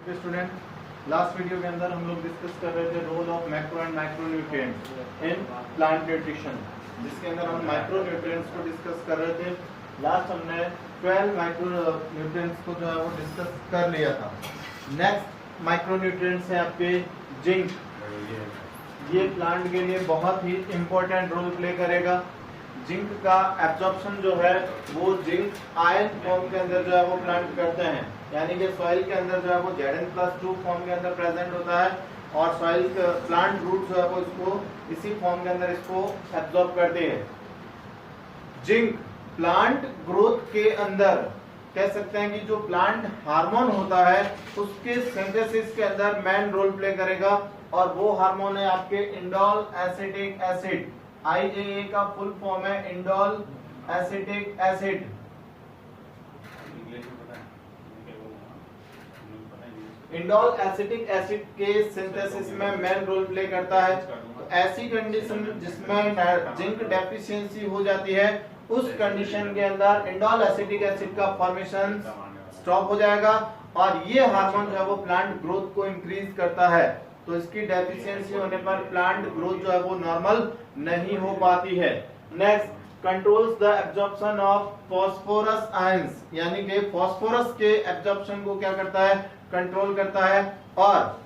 Student, last video के अंदर हम लोग डिस्कस कर रहे थे role of macro and micro nutrients in plant nutrition, जिसके अंदर हम माइक्रो न्यूट्रिएंट्स को डिस्कस कर रहे थे। लास्ट हमने 12 माइक्रो न्यूट्रिएंट्स को जो है वो डिस्कस कर लिया था। नेक्स्ट माइक्रो न्यूट्रिएंट्स है आपके जिंक। ये प्लांट के लिए बहुत ही इंपॉर्टेंट रोल प्ले करेगा। जिंक का एब्जॉर्प्शन जो है वो जिंक आयन फॉर्म के अंदर जो है वो प्लांट करते हैं, यानी कि सॉइल के अंदर जो है वो Zn+2 फॉर्म के अंदर प्रेजेंट होता है और सॉइल प्लांट रूट जो है वो इसको इसी फॉर्म के अंदर इसको एब्जॉर्ब करते हैं। जिंक प्लांट ग्रोथ के अंदर कह सकते हैं कि जो प्लांट हार्मोन होता है उसके सिंथेसिस के अंदर मेन रोल प्ले करेगा, और वो हार्मोन है आपके इंडोल एसिटिक एसिड। IAA का फुल फॉर्म है indole acetic acid. Indole acetic acid के सिंथेसिस में मेन रोल प्ले करता है। तो ऐसी कंडीशन जिसमें जिंक डेफिशिएंसी हो जाती है, उस कंडीशन के अंदर इंडोल एसिटिक एसिड का फॉर्मेशन स्टॉप हो जाएगा और ये हार्मोन जो है वो प्लांट ग्रोथ को इंक्रीज करता है। तो इसकी डेफिशिएंसी होने पर प्लांट ग्रोथ जो है वो नॉर्मल नहीं हो पाती है। Next, controls the absorption of phosphorus ions, यानी कि फॉस्फोरस के एब्जॉर्प्शन को क्या करता है, कंट्रोल करता है। और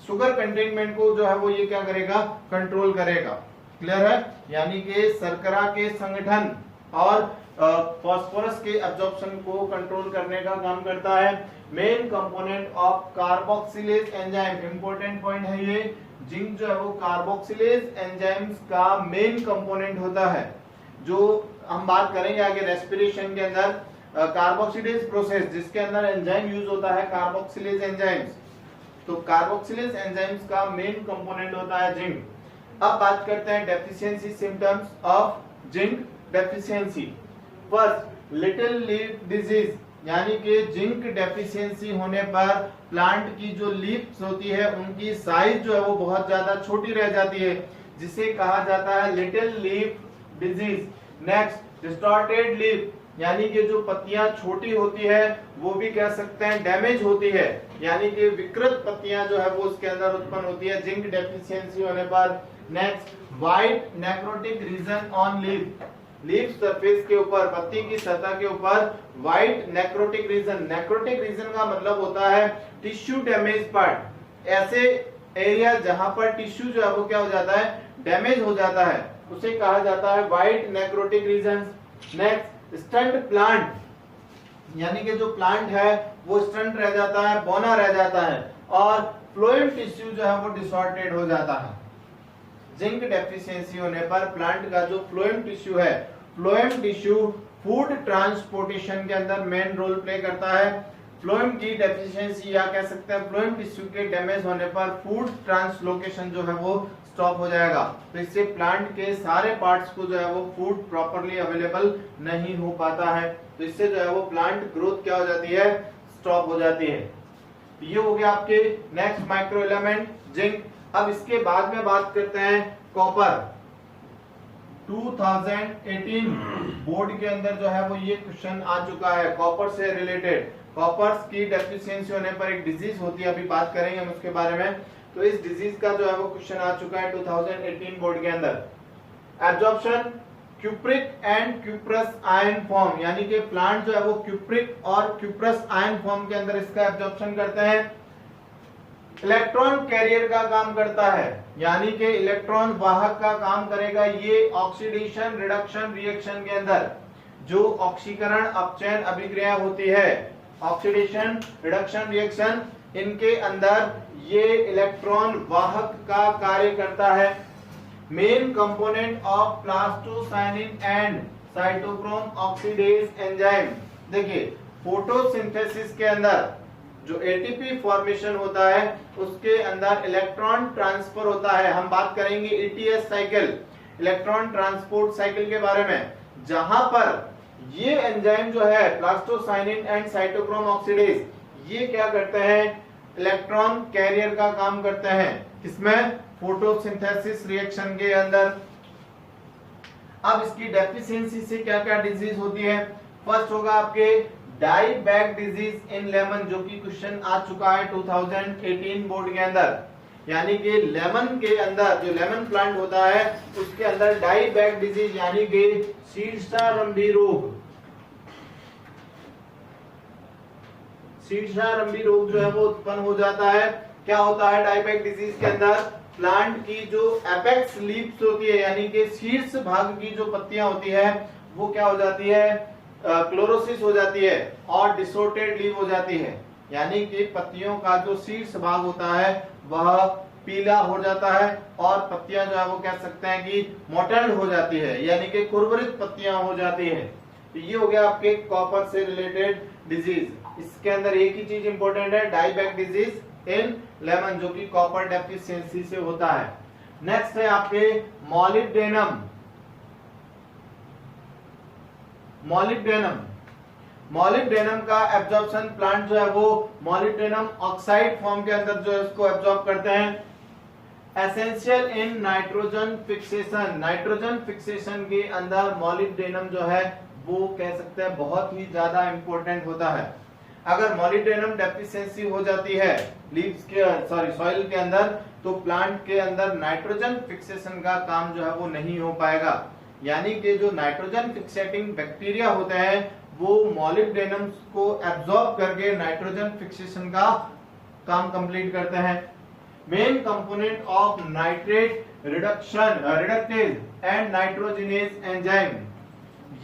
शुगर कंटेनमेंट को जो है वो ये क्या करेगा, कंट्रोल करेगा। क्लियर है? यानी कि शर्करा के संगठन और फॉस्फोरस के एब्जॉर्प्शन को कंट्रोल करने का काम करता है। Main component of carboxylase enzyme, important point है ये। जिंक जो है वो कार्बोक्सिलेज एंजाइम्स का मेन कंपोनेंट होता है। जो हम बात करेंगे आगे रेस्पिरेशन के अंदर, कार्बोक्सिलेज प्रोसेस जिसके अंदर एंजाइम यूज होता है कार्बोक्सिलेज एंजाइम्स, तो कार्बोक्सिलेज एंजाइम्स का मेन कंपोनेंट होता है जिंक। अब बात करते हैं deficiency symptoms of zinc deficiency. First, little leaf disease, यानी कि जिंक डेफिशिएंसी होने पर प्लांट की जो लीव्स होती है उनकी साइज जो है वो बहुत ज्यादा छोटी रह जाती है, जिसे कहा जाता है little leaf disease. Next, distorted leaf, यानी कि जो पत्तियां छोटी होती है वो भी कह सकते हैं डैमेज होती है, यानी कि विकृत पत्तियां जो है वो उसके अंदर उत्पन्न होती है जिंक डेफिशिएंसी होने पर। Next, white necrotic region on leaf, leaf surface के ऊपर, पत्ती की सतह के ऊपर white necrotic region. Necrotic region का मतलब होता है टिश्यू डैमेज पार्ट, ऐसे एरिया जहां पर टिश्यू जो है वो क्या हो जाता है, डैमेज हो जाता है, उसे कहा जाता है white necrotic region. Next, stunt plant, यानी कि जो प्लांट है वो स्टंट रह जाता है, बौना रह जाता है, और फ्लोएम टिश्यू जो है वो डिसऑर्डेड हो जाता है। जिंक डेफिशिएंसी होने पर प्लांट का जो फ्लोएम टिश्यू है, फ्लोएम टिश्यू फूड ट्रांसपोर्टेशन के अंदर मेन रोल प्ले करता है। फ्लोएम की डेफिशिएंसी या कह सकते हैं फ्लोएम टिश्यू के डैमेज होने पर फूड ट्रांसलोकेशन जो है वो स्टॉप हो जाएगा। तो इससे प्लांट के सारे पार्ट्स को जो है वो फूड प्रॉपर्ली अवेलेबल नहीं हो पाता है, तो इससे जो है वो प्लांट ग्रोथ क्या हो जाती है, स्टॉप हो जाती है। ये हो गया आपके नेक्स्ट माइक्रो एलिमेंट जिंक। अब इसके बाद में बात करते हैं कॉपर। 2018 बोर्ड के अंदर जो है वो ये क्वेश्चन आ चुका है कॉपर से रिलेटेड। कॉपर की डेफिशिएंसी होने पर एक डिजीज होती है, अभी बात करेंगे हम उसके बारे में। तो इस डिजीज का जो है वो क्वेश्चन आ चुका है 2018 बोर्ड के अंदर। Absorption cupric and cuprous ion form, यानी कि प्लांट जो है वो क्यूप्रिक और क्यूप्रस आयन फॉर्म के अंदर इसका एब्जॉर्प्शन करते हैं। इलेक्ट्रॉन कैरियर का काम करता है, यानी कि इलेक्ट्रॉन वाहक का काम करेगा ये ऑक्सीडेशन रिडक्शन रिएक्शन के अंदर। जो ऑक्सीकरण अपचयन अभिक्रिया होती है, ऑक्सीडेशन रिडक्शन रिएक्शन, इनके अंदर ये इलेक्ट्रॉन वाहक का कार्य करता है। Main component of plastocyanin and cytochrome oxidase enzyme. देखिए, फोटोसिंथेसिस के अंदर जो एटीपी फॉर्मेशन होता है उसके अंदर इलेक्ट्रॉन ट्रांसफर होता है। हम बात करेंगे ETS cycle, electron transport cycle के बारे में, जहां पर ये एंजाइम जो है प्लास्टोसाइनिन एंड साइटोक्रोम ऑक्सीडेज, ये क्या करते हैं, इलेक्ट्रॉन कैरियर का काम करते हैं। किसमें, फोटोसिंथेसिस रिएक्शन के अंदर। अब इसकी डेफिशिएंसी से क्या क्या डिजीज होती है। फर्स्ट होगा आपके die back disease in lemon, जो कि क्वेश्चन आ चुका है 2018 बोर्ड के अंदर। यानी कि लेमन के अंदर जो लेमन प्लांट होता है उसके अंदर डाई बैक डिजीज यानी कि शीर्षारंभी रोग, शीर्षारंभी रोग जो है वो उत्पन्न हो जाता है। क्या होता है डाई बैक डिजीज के अंदर? प्लांट की जो एपेक्स लीव्स होती है यानी कि शीर्ष भाग की जो पत्तियां होती है वो क्या हो जाती है? क्लोरोसिस हो जाती है और डिसऑर्डर्ड लीव हो जाती है। यानी कि पत्तियों का जो शीर्ष भाग होता है वह पीला हो जाता है और पत्तियां जो है वो कह सकते हैं कि मोटेल्ड हो जाती है, यानी कि कुरकुरित पत्तियां हो जाती है। तो ये हो गया आपके कॉपर से रिलेटेड डिजीज। इसके अंदर एक ही चीज इंपॉर्टेंट है, die back disease in lemon, जो कि कॉपर डेफिशिएंसी से होता है। नेक्स्ट है आपके मॉलिब्डेनम। मॉलिब्डेनम का एब्जॉर्प्शन प्लांट जो है वो मॉलिब्डेनम ऑक्साइड फॉर्म के अंदर जो है उसको एब्जॉर्ब करते हैं। Essential in nitrogen fixation, nitrogen fixation के अंदर मॉलिब्डेनम जो है वो कह सकते हैं बहुत ही ज्यादा इंपॉर्टेंट होता है। अगर मॉलिब्डेनम डेफिशिएंसी हो जाती है लीव्स के सॉइल के अंदर, तो प्लांट के अंदर नाइट्रोजन फिक्सेशन का काम जो है वो नहीं हो पाएगा। यानी कि जो नाइट्रोजन फिक्सेटिंग बैक्टीरिया होते हैं वो मॉलिब्डेनम को एब्जॉर्ब करके नाइट्रोजन फिक्सेशन का काम कंप्लीट करते हैं। Main component of nitrate reductase and nitrogenase enzyme,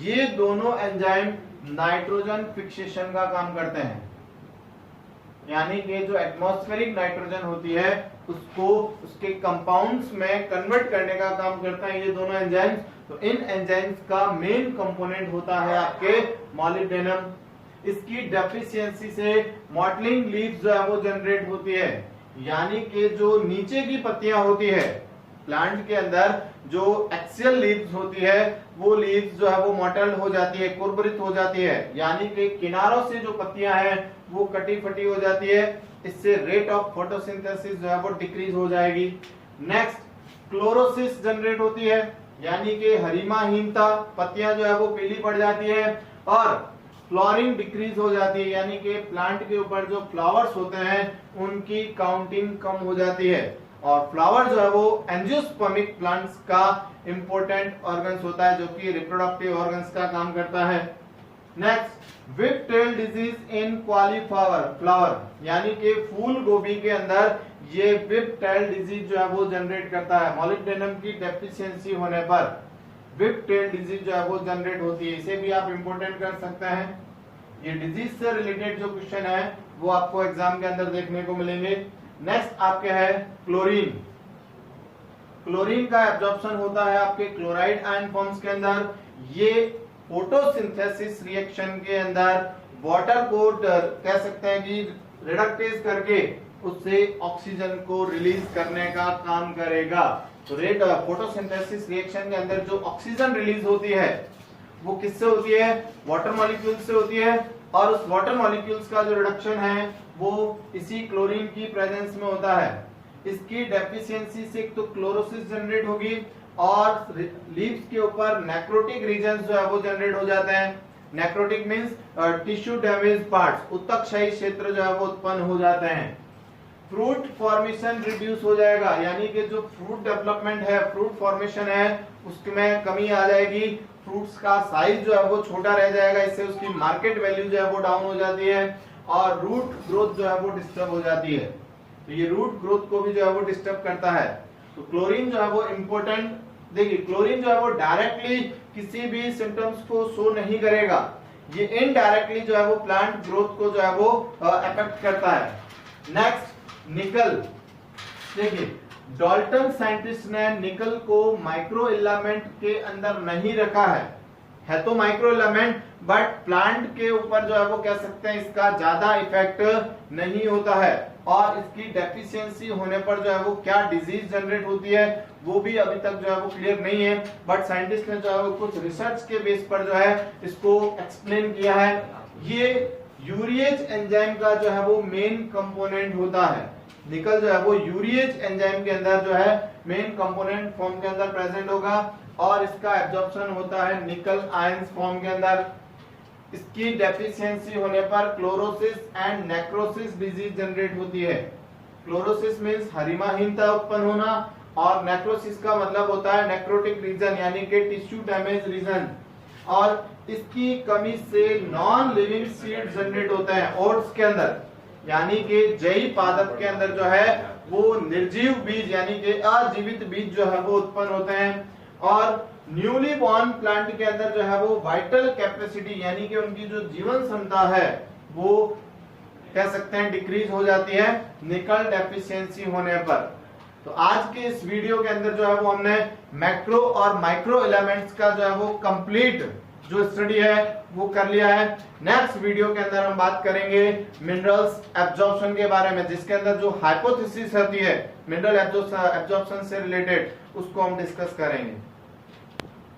ये दोनों एंजाइम नाइट्रोजन फिक्सेशन का काम करते हैं। यानी कि जो एटमॉस्फेरिक नाइट्रोजन होती है उसको उसके कंपाउंड्स में कन्वर्ट करने का काम करता है ये दोनों एंजाइम्स। तो इन एंजाइम्स का मेन कंपोनेंट होता है आपके मॉलिब्डेनम। इसकी डेफिशिएंसी से मॉटलिंग लीव्स जो है वो जनरेट होती है। यानी कि जो नीचे की पत्तियां होती है प्लांट के अंदर, जो एक्सियल लीव्स होती है वो लीव्स जो है वो मॉटल्ड हो जाती है, कुरकुरित हो जाती है। यानी कि किनारों से जो पत्तियां हैं वो कटी फटी हो जाती है। इससे रेट ऑफ फोटोसिंथेसिस जो है वो डिक्रीज हो जाएगी। नेक्स्ट, क्लोरोसिस जनरेट होती है, यानी कि हरिमाहीनता, पत्तियां जो है वो पीली पड़ जाती है और फ्लावरिंग डिक्रीज हो जाती है। यानी कि प्लांट के ऊपर जो फ्लावर्स होते हैं उनकी काउंटिंग कम हो जाती है। और फ्लावर जो है वो एंजियोस्पर्मिक प्लांट्स का इंपॉर्टेंट ऑर्गन्स होता है जो कि रिप्रोडक्टिव ऑर्गन्स का काम करता है। Next, whip tail disease in cauliflower, यानी कि फूल गोभी के अंदर ये विप टेल डिजीज जो है वो जनरेट करता है। मॉलिब्डेनम की डेफिशिएंसी होने पर विप टेल डिजीज जो है वो जनरेट होती है। इसे भी आप इंपोर्टेंट कर सकते हैं। ये डिजीज से रिलेटेड जो क्वेश्चन है वो आपको एग्जाम के अंदर देखने को मिलेंगे। नेक्स्ट आपके है क्लोरीन। क्लोरीन का एब्जॉर्प्शन होता है आपके क्लोराइड आयन फॉर्म्स के अंदर। ये फोटोसिंथेसिस रिएक्शन के अंदर वाटर को कह सकते हैं कि रिडक्टेज करके उससे ऑक्सीजन को रिलीज करने का काम करेगा। तो रेट फोटोसिंथेसिस रिएक्शन के अंदर जो ऑक्सीजन रिलीज होती है वो किससे होती है? वाटर मॉलिक्यूल्स से होती है। और उस वाटर मॉलिक्यूल्स का जो रिडक्शन है वो इसी क्लोरीन की प्रेजेंस में होता है। इसकी डेफिशिएंसी से तो क्लोरोसिस जनरेट होगी और लीव्स के ऊपर नेक्रोटिक रीजन्स जो है वो जनरेट हो जाते हैं। Necrotic means tissue damage parts, उत्तकशाही क्षेत्र जो है वो उत्पन्न हो जाते हैं। फ्रूट फॉर्मेशन रिड्यूस हो जाएगा, यानी कि जो फ्रूट डेवलपमेंट है, फ्रूट फॉर्मेशन है, उसमें कमी आ जाएगी। फ्रूट्स का साइज जो है वो छोटा रह जाएगा, इससे उसकी मार्केट वैल्यू जो है वो डाउन हो जाती है और रूट ग्रोथ जो है वो डिस्टर्ब हो जाती है। तो ये रूट ग्रोथ को भी जो है वो डिस्टर्ब करता है। तो क्लोरीन जो है वो इंपॉर्टेंट, देखिए क्लोरीन जो है वो डायरेक्टली किसी भी सिम्टम्स को शो नहीं करेगा, ये इनडायरेक्टली जो है वो प्लांट ग्रोथ को जो है वो अफेक्ट करता है। नेक्स्ट, निकल। देखिए डाल्टन साइंटिस्ट ने निकल को माइक्रो एलिमेंट के अंदर नहीं रखा है तो माइक्रो एलिमेंट, बट प्लांट के ऊपर जो है वो कह सकते हैं इसका ज्यादा इफेक्ट नहीं होता है। और इसकी डेफिशिएंसी होने पर जो है वो क्या डिजीज जनरेट होती है वो भी अभी तक जो है वो क्लियर नहीं है। बट साइंटिस्ट ने जो है वो कुछ रिसर्च के बेस पर जो है इसको एक्सप्लेन किया है। ये यूरिएज एंजाइम का जो है वो मेन कंपोनेंट होता है। निकल जो है वो यूरिएज एंजाइम के अंदर जो है मेन कंपोनेंट फॉर्म के अंदर प्रेजेंट होगा और इसका एब्जॉर्प्शन होता है निकल आयंस फॉर्म के अंदर। इसकी डेफिशिएंसी होने पर chlorosis and necrosis disease generate होती है। क्लोरोसिस मींस हरिमाहीनता उत्पन्न होना और नेक्रोसिस का मतलब होता है नेक्रोटिक रीजन यानी कि टिश्यू डैमेज रीजन। और इसकी कमी से नॉन लिविंग सीड जनरेट होते हैं ओट्स के अंदर, यानी कि जई पादप के अंदर जो है वो निर्जीव बीज यानी कि अजीवित बीज जो है वो उत्पन्न होते हैं। और न्यूली बॉर्न प्लांट के अंदर जो है वो वाइटल कैपेसिटी यानी कि उनकी जो जीवन क्षमता है वो कह सकते हैं डिक्रीज हो जाती है निकल डेफिशिएंसी होने पर। तो आज के इस वीडियो के अंदर जो है वो हमने मैक्रो और माइक्रो एलिमेंट्स का जो है वो कंप्लीट जो स्टडी है वो कर लिया है। नेक्स्ट वीडियो के अंदर हम बात करेंगे मिनरल्स एब्जॉर्प्शन के बारे में, जिसके अंदर जो हाइपोथेसिस होती है मिनरल एब्जॉर्प्शन से रिलेटेड उसको हम डिस्कस करेंगे।